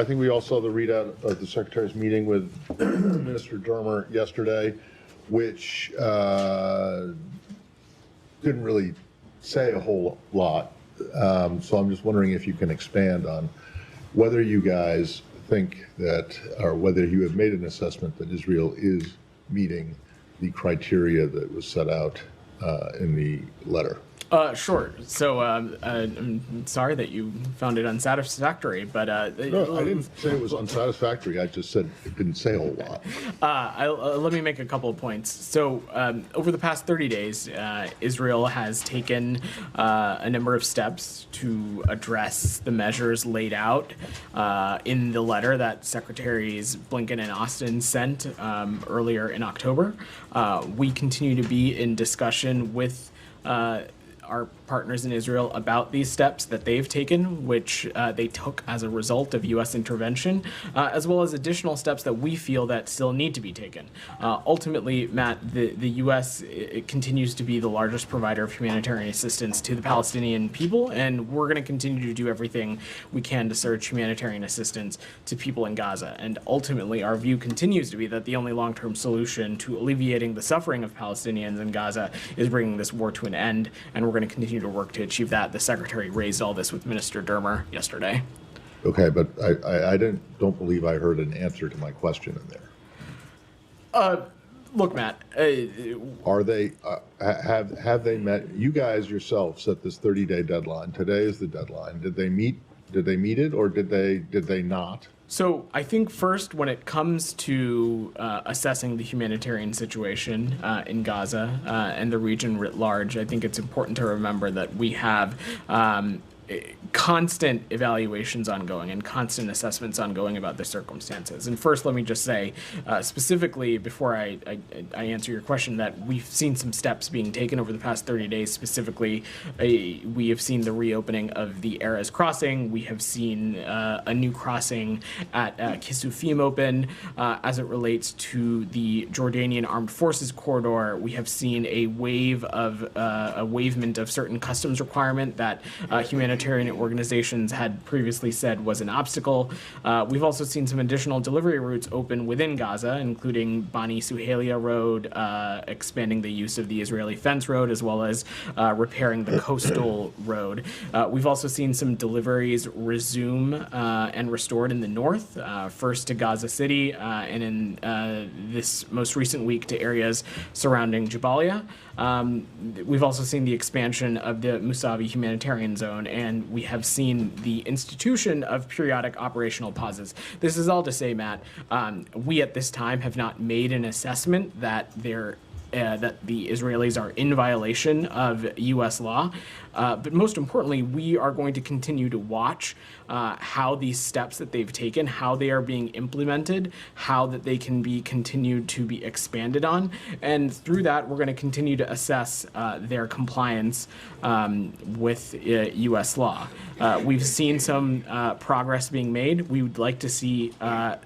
I think we all saw the readout of the Secretary's meeting with Minister Dermer yesterday, which didn't really say a whole lot. So I'm just wondering if you can expand on whether you guys think that, or whether you have made an assessment that Israel is meeting the criteria that was set out in the letter. Sure. So I'm sorry that you found it unsatisfactory, but No, I didn't say it was unsatisfactory. I just said it didn't say a whole lot. let me make a couple of points. So over the past 30 days, Israel has taken a number of steps to address the measures laid out in the letter that Secretaries Blinken and Austin sent earlier in October. We continue to be in discussion with our partners in Israel about these steps that they've taken, which they took as a result of U.S. intervention, as well as additional steps that we feel that still need to be taken. Ultimately, Matt, the U.S. continues to be the largest provider of humanitarian assistance to the Palestinian people, and we're going to continue to do everything we can to surge humanitarian assistance to people in Gaza. And ultimately, our view continues to be that the only long-term solution to alleviating the suffering of Palestinians in Gaza is bringing this war to an end, and we're going to continue to work to achieve that. The Secretary raised all this with Minister Dermer yesterday. Okay, but I don't believe I heard an answer to my question in there. Look, Matt. Are they have they met? You guys yourself set this 30-day deadline. Today is the deadline. Did they meet? Did they meet it, or did they not? So I think first, when it comes to assessing the humanitarian situation in Gaza and the region writ large, I think it's important to remember that we have constant evaluations ongoing and constant assessments ongoing about the circumstances. And first, let me just say, specifically, before I answer your question, that we've seen some steps being taken over the past 30 days. Specifically, we have seen the reopening of the Erez crossing. We have seen a new crossing at Kisufim open. As it relates to the Jordanian Armed Forces corridor, we have seen a wave of a waivement of certain customs requirement that humanitarian organizations had previously said was an obstacle. We've also seen some additional delivery routes open within Gaza, including Bani Suhelia Road, expanding the use of the Israeli fence road, as well as repairing the coastal road. We've also seen some deliveries resume and restored in the north, first to Gaza City, and in this most recent week to areas surrounding Jabalia. We've also seen the expansion of the Musavi humanitarian zone, and we have seen the institution of periodic operational pauses. This is all to say, Matt, we at this time have not made an assessment that that the Israelis are in violation of U.S. law. But most importantly, we are going to continue to watch how these steps that they've taken, how they are being implemented, how that they can be continued to be expanded on. And through that, we're going to continue to assess their compliance with U.S. law. We've seen some progress being made. We would like to see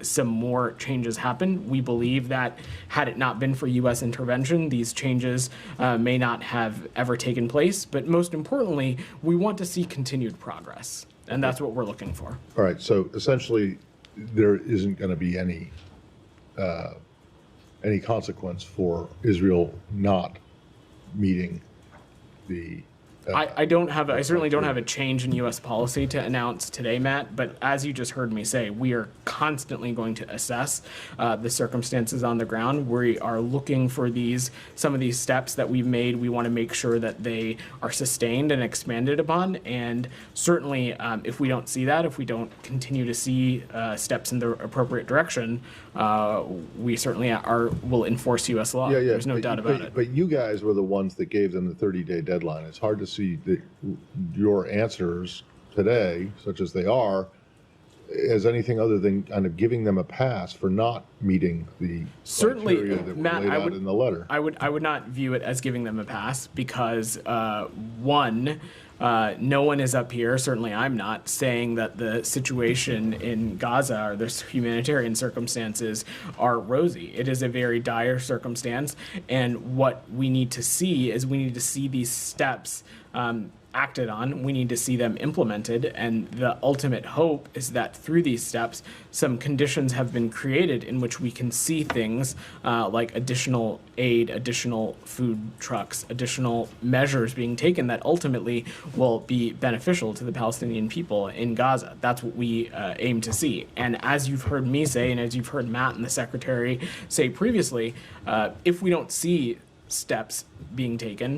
some more changes happen. We believe that had it not been for U.S. intervention, these changes may not have ever taken place. But most importantly, we want to see continued progress. And that's what we're looking for. All right. So essentially, there isn't going to be any consequence for Israel not meeting the. I certainly don't have a change in U.S. policy to announce today, Matt, but as you just heard me say, we are constantly going to assess the circumstances on the ground. We are looking for some of these steps that we've made. We want to make sure that they are sustained and expanded upon, and certainly if we don't see that, if we don't continue to see steps in the appropriate direction, we certainly will enforce U.S. law. Yeah, There's no doubt about it. But you guys were the ones that gave them the 30-day deadline. It's hard to see your answers today, such as they are, as anything other than kind of giving them a pass for not meeting the criteria that were laid out in the letter. I would not view it as giving them a pass because, one, no one is up here, certainly I'm not, saying that the situation in Gaza or the humanitarian circumstances are rosy. It is a very dire circumstance, and what we need to see is these steps acted on. We need to see them implemented. And the ultimate hope is that through these steps, some conditions have been created in which we can see things like additional aid, additional food trucks, additional measures being taken that ultimately will be beneficial to the Palestinian people in Gaza. That's what we aim to see. And as you've heard me say, and as you've heard Matt and the Secretary say previously, if we don't see steps being taken,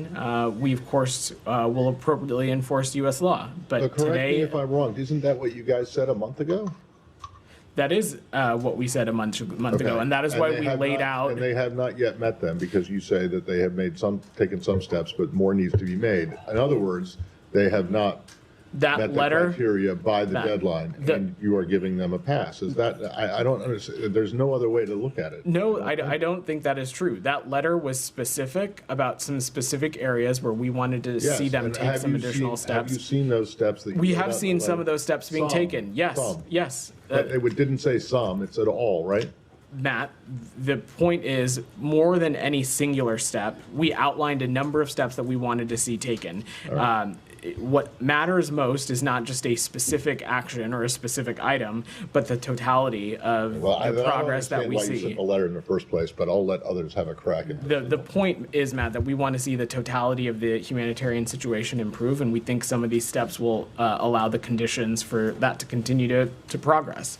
we of course will appropriately enforce U.S. law. But Correct today, me if I'm wrong, isn't that what you guys said a month ago? that is what we said a month ago, Okay. and that is why they we have laid not- out. And they have not yet met them, because you say that they have taken some steps, but more needs to be made. In other words, they have not That met the letter, criteria by the deadline, and you are giving them a pass. Is that, I don't understand, there's no other way to look at it. no, I don't think that is true. That letter was specific about some specific areas where we wanted to Yes, see them and take have some you additional seen- Have you steps. seen those steps that you We laid out have in seen the some letter? of those steps being Some. taken. Yes, Some. yes. But it didn't say some, it said all, right? Matt, the point is, more than any singular step, we outlined a number of steps that we wanted to see taken. What matters most is not just a specific action or a specific item, but the totality of the progress that we I don't understand why you see. sent the letter in the first place, but I'll let others have a crack at it. The point is, Matt, that we want to see the totality of the humanitarian situation improve, and we think some of these steps will allow the conditions for that to continue to progress.